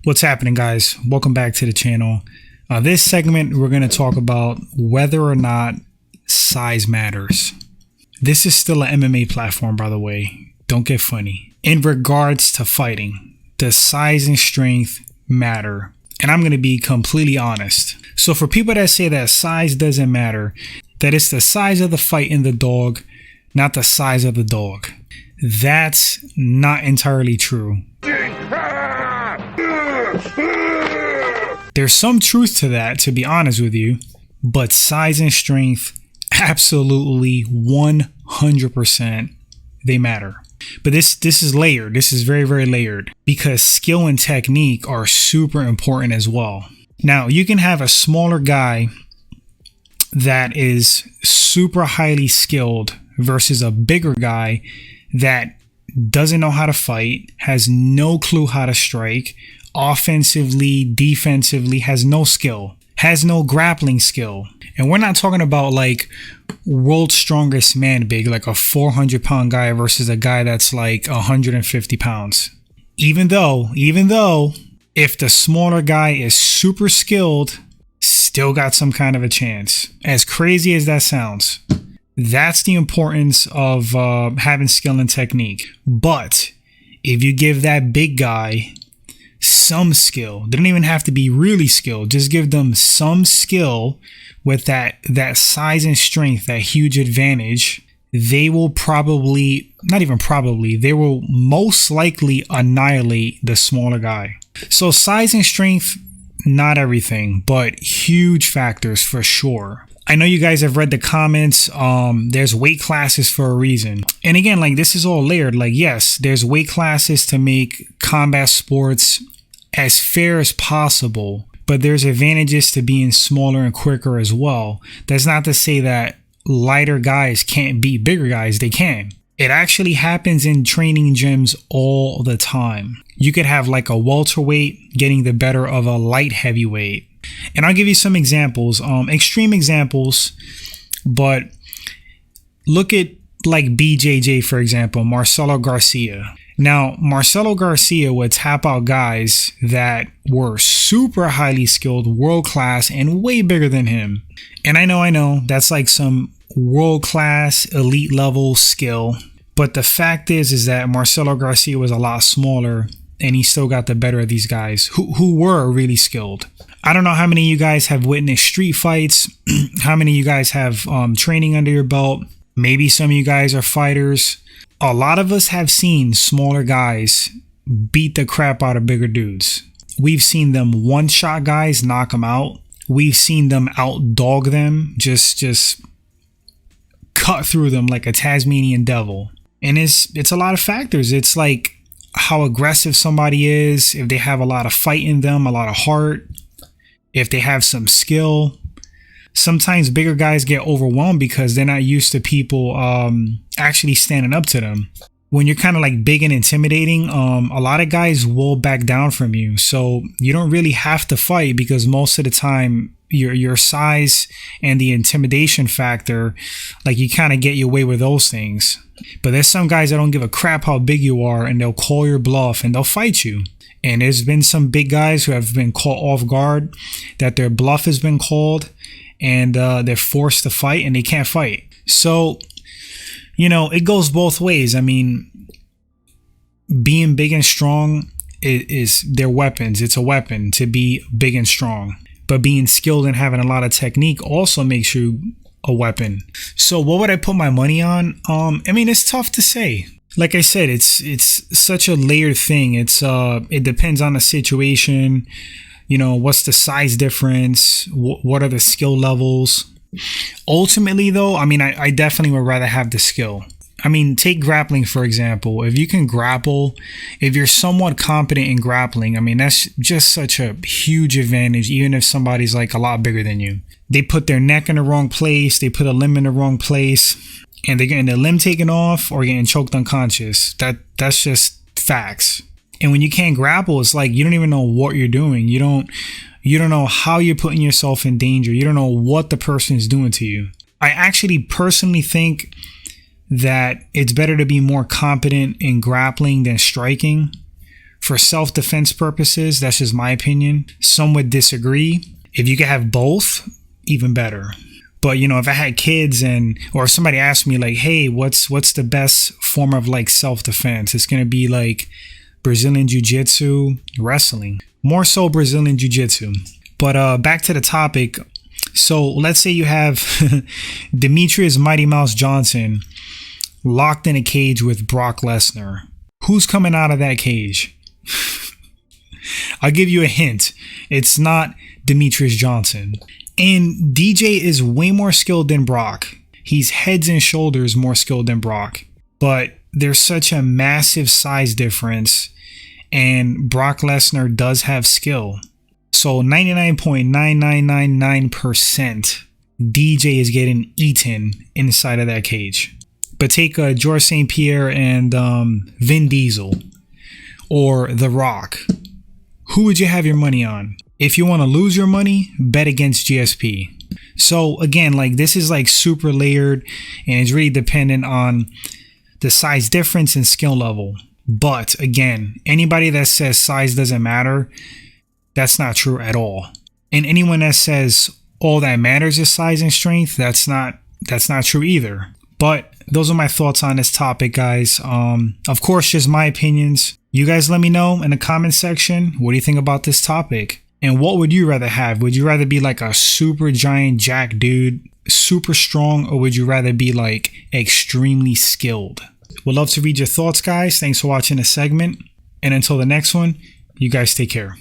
What's happening, guys? Welcome back to the channel. This segment, we're going to talk about whether or not size matters. This is still an MMA platform, by the way. Don't get funny. In regards to fighting, does size and strength matter? And I'm going to be completely honest. So for people that say that size doesn't matter, that it's the size of the fight in the dog, not the size of the dog. That's not entirely true. There's some truth to that, to be honest with you, but size and strength, absolutely 100%, they matter. But this is layered. This is very, very layered because skill and technique are super important as well. Now, you can have a smaller guy that is super highly skilled versus a bigger guy that doesn't know how to fight, has no clue how to strike, offensively, defensively, has no skill, has no grappling skill. And we're not talking about like world's strongest man big, like a 400-pound guy versus a guy that's like 150 pounds. Even though if the smaller guy is super skilled, still got some kind of a chance. As crazy as that sounds, that's the importance of having skill and technique. But if you give that big guy some skill, they don't even have to be really skilled, just give them some skill with that size and strength, that huge advantage, they will they will most likely annihilate the smaller guy. So size and strength, not everything, but huge factors for sure. I know you guys have read the comments. There's weight classes for a reason. And again, like, this is all layered. Like, yes, there's weight classes to make combat sports as fair as possible, but there's advantages to being smaller and quicker as well. That's not to say that lighter guys can't beat bigger guys. They can. It actually happens in training gyms all the time. You could have like a welterweight getting the better of a light heavyweight. And I'll give you some examples, extreme examples, but look at like BJJ, for example, Marcelo Garcia. Now, Marcelo Garcia would tap out guys that were super highly skilled, world class, and way bigger than him. And I know that's like some world class, elite level skill. But the fact is that Marcelo Garcia was a lot smaller and he still got the better of these guys who were really skilled. I don't know how many of you guys have witnessed street fights, how many of you guys have training under your belt. Maybe some of you guys are fighters. A lot of us have seen smaller guys beat the crap out of bigger dudes. We've seen them one-shot guys knock them out. We've seen them out-dog them, just cut through them like a Tasmanian devil. And it's a lot of factors. It's like how aggressive somebody is, if they have a lot of fight in them, a lot of heart, if they have some skill. Sometimes bigger guys get overwhelmed because they're not used to people actually standing up to them. When you're kind of like big and intimidating, a lot of guys will back down from you. So you don't really have to fight because most of the time your size and the intimidation factor, like, you kind of get your way with those things. But there's some guys that don't give a crap how big you are and they'll call your bluff and they'll fight you. And there's been some big guys who have been caught off guard, that their bluff has been called and they're forced to fight and they can't fight. So, you know, it goes both ways. I mean, being big and strong is their weapons. It's a weapon to be big and strong. But being skilled and having a lot of technique also makes you a weapon. So what would I put my money on? I mean, it's tough to say. Like I said, it's such a layered thing. It depends on the situation. You know, what's the size difference? What are the skill levels? Ultimately, though, I mean, I definitely would rather have the skill. I mean, take grappling, for example. If you can grapple, if you're somewhat competent in grappling, I mean, that's just such a huge advantage, even if somebody's like a lot bigger than you. They put their neck in the wrong place, they put a limb in the wrong place, and they're getting their limb taken off or getting choked unconscious. That's just facts. And when you can't grapple, it's like you don't even know what you're doing. You don't know how you're putting yourself in danger. You don't know what the person is doing to you. I actually personally think that it's better to be more competent in grappling than striking. For self-defense purposes, that's just my opinion. Some would disagree. If you could have both, even better. But you know, if I had kids or if somebody asked me like, hey, what's the best form of like self-defense? It's gonna be like Brazilian Jiu-Jitsu, wrestling. More so Brazilian Jiu-Jitsu. But back to the topic. So let's say you have Demetrius Mighty Mouse Johnson locked in a cage with Brock Lesnar. Who's coming out of that cage? I'll give you a hint. It's not Demetrius Johnson. And DJ is way more skilled than Brock. He's heads and shoulders more skilled than Brock. But there's such a massive size difference. And Brock Lesnar does have skill. So 99.9999% DJ is getting eaten inside of that cage. But take George St. Pierre and Vin Diesel or The Rock. Who would you have your money on? If you want to lose your money, bet against GSP. So again, like this is like super layered and it's really dependent on the size difference and skill level. But again, anybody that says size doesn't matter, that's not true at all. And anyone that says all that matters is size and strength, that's not true either. But those are my thoughts on this topic, guys. Of course, just my opinions. You guys let me know in the comment section, what do you think about this topic? And what would you rather have? Would you rather be like a super giant jack dude, super strong, or would you rather be like extremely skilled? Would love to read your thoughts, guys. Thanks for watching this segment. And until the next one, you guys take care.